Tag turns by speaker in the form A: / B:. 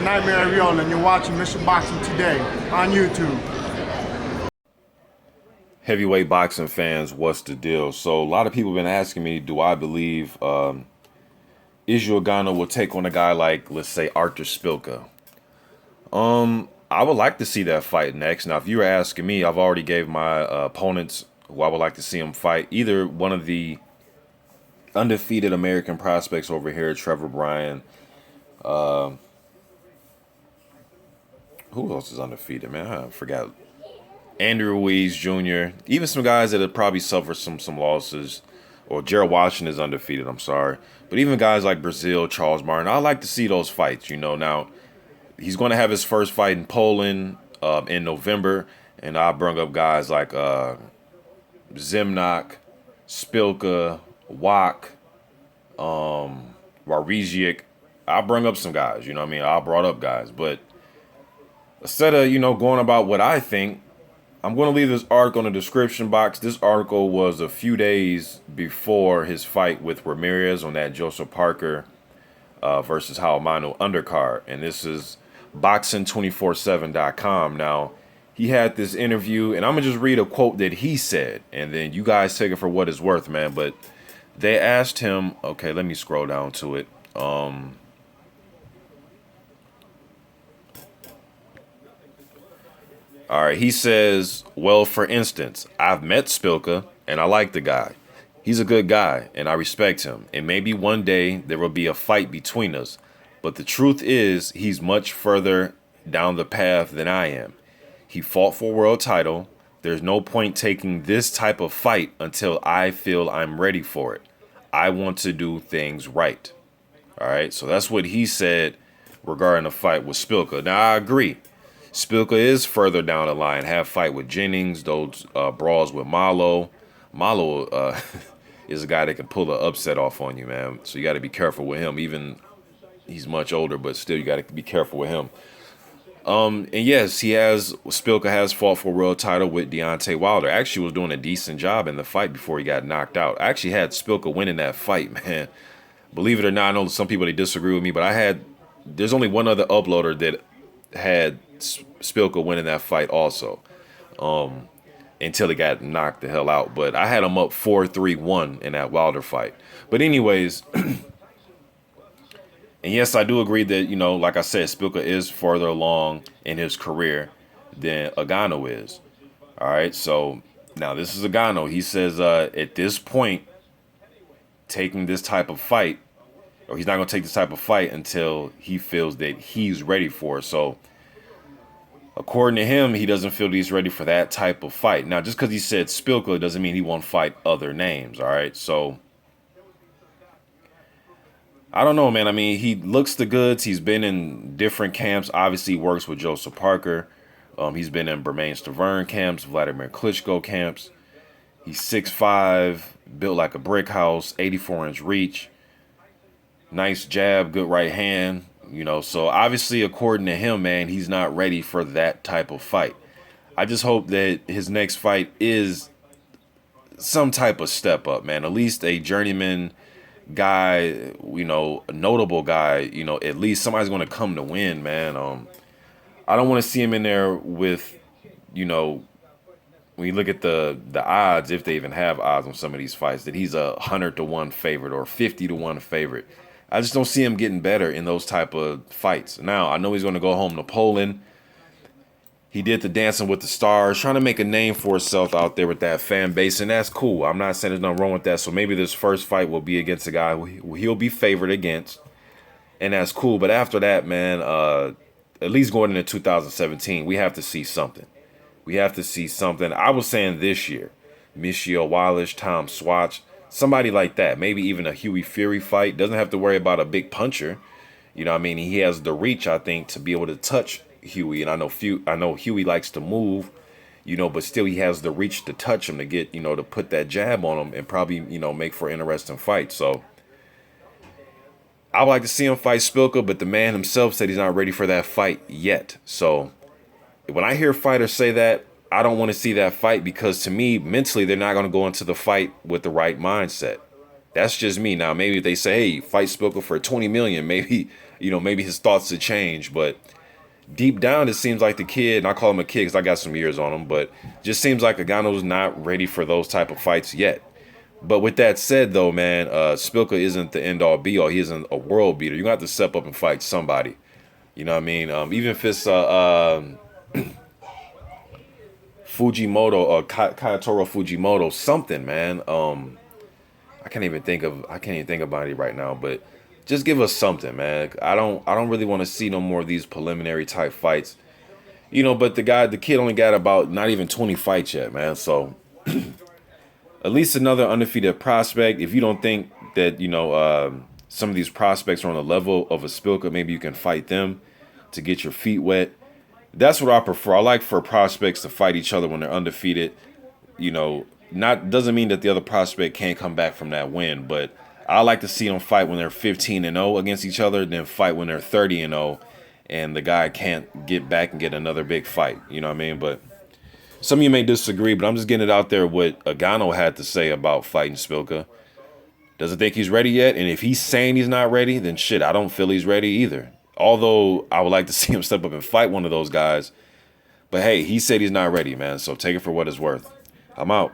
A: Nightmare Ariola, and you're watching Mission Boxing Today on YouTube.
B: Heavyweight boxing fans, what's the deal? So a lot of people have been asking me, do I believe Izu Ugonoh will take on a guy like, let's say, Artur Szpilka? I would like to see that fight next. Now, if you were asking me, I've already gave my opponents who I would like to see him fight. Either one of the undefeated American prospects over here, Trevor Bryan. Who else is undefeated, man? I forgot. Andrew Ruiz Jr., even some guys that have probably suffered some losses, or Gerald Washington is undefeated, I'm sorry. But even guys like Brazil, Charles Martin, I like to see those fights, you know. Now, he's going to have his first fight in Poland in November, and I bring up guys like Zimnak, Szpilka, Wach, Warziak. I bring up some guys, you know what I mean? I brought up guys, but instead of, going about what I think, I'm going to leave this article in the description box. This article was a few days before his fight with Ramirez on that Joseph Parker versus Manu undercard. And this is boxing247.com. Now, he had this interview, and I'm going to just read a quote that he said, and then you guys take it for what it's worth, man. But they asked him, okay, let me scroll down to it. All right, he says, well, for instance, I've met Szpilka, and I like the guy. He's a good guy, and I respect him. And maybe one day there will be a fight between us. But the truth is, he's much further down the path than I am. He fought for a world title. There's no point taking this type of fight until I feel I'm ready for it. I want to do things right. All right, so that's what he said regarding the fight with Szpilka. Now, I agree. Szpilka is further down the line. Have fight with Jennings, those brawls with Malo. Malo is a guy that can pull an upset off on you, man. So you got to be careful with him. Even he's much older, but still you got to be careful with him. And yes, Szpilka has fought for a world title with Deontay Wilder. Actually was doing a decent job in the fight before he got knocked out. I actually had Szpilka winning that fight, man. Believe it or not, I know some people, they disagree with me, but there's only one other uploader that had Szpilka winning that fight also, until he got knocked the hell out. But I had him up 4-3-1 in that Wilder fight. But anyways, and yes, I do agree that, like I said, Szpilka is further along in his career than Ugonoh is. All right, so now this is Ugonoh. He says at this point, taking this type of fight, or he's not going to take this type of fight until he feels that he's ready for it. So according to him, he doesn't feel that he's ready for that type of fight. Now, just because he said Szpilka doesn't mean he won't fight other names, all right? So I don't know, man. I mean, he looks the goods. He's been in different camps. Obviously, he works with Joseph Parker. He's been in Bermane Stiverne camps, Vladimir Klitschko camps. He's 6'5", built like a brick house, 84-inch reach. Nice jab, good right hand, So obviously, according to him, man, he's not ready for that type of fight. I just hope that his next fight is some type of step up, man. At least a journeyman guy, a notable guy, at least somebody's going to come to win, man. I don't want to see him in there with, when you look at the odds, if they even have odds on some of these fights, that he's 100-1 favorite or 50-1 favorite. I just don't see him getting better in those type of fights. Now, I know he's going to go home to Poland. He did the Dancing with the Stars, trying to make a name for himself out there with that fan base, and that's cool. I'm not saying there's nothing wrong with that. So maybe this first fight will be against a guy who he'll be favored against, and that's cool. But after that, man, at least going into 2017, we have to see something. We have to see something. I was saying this year, Michio Wallace, Tom Swatch, somebody like that. Maybe even a Hughie Fury fight. Doesn't have to worry about a big puncher. You know what I mean? He has the reach, I think, to be able to touch Hughie. And I know Hughie likes to move, but still he has the reach to touch him, to get, to put that jab on him and probably, make for an interesting fight. So I would like to see him fight Szpilka, but the man himself said he's not ready for that fight yet. So when I hear fighters say that, I don't want to see that fight, because to me, mentally, they're not going to go into the fight with the right mindset. That's just me. Now, maybe if they say, hey, fight Szpilka for $20 million, maybe, you know, maybe his thoughts to change. But deep down, it seems like the kid, and I call him a kid because I got some years on him, but just seems like Ugano's not ready for those type of fights yet. But with that said, though, man, Szpilka isn't the end-all, be-all. He isn't a world beater. You're going to have to step up and fight somebody. You know what I mean? Even if it's Fujimoto or Kayatoro Fujimoto, something, man. I can't even think about it right now, but just give us something, man. I don't really want to see no more of these preliminary type fights. You know, but the kid only got about not even 20 fights yet, man. So at least another undefeated prospect. If you don't think that, you know, some of these prospects are on the level of a Szpilka, maybe you can fight them to get your feet wet. That's what I prefer. I like for prospects to fight each other when they're undefeated. You know, doesn't mean that the other prospect can't come back from that win, but I like to see them fight when they're 15-0 against each other, then fight when they're 30-0, and the guy can't get back and get another big fight. You know what I mean? But some of you may disagree, but I'm just getting it out there what Ugonoh had to say about fighting Szpilka. Doesn't think he's ready yet, and if he's saying he's not ready, then shit, I don't feel he's ready either. Although I would like to see him step up and fight one of those guys. But hey, he said he's not ready, man. So take it for what it's worth. I'm out.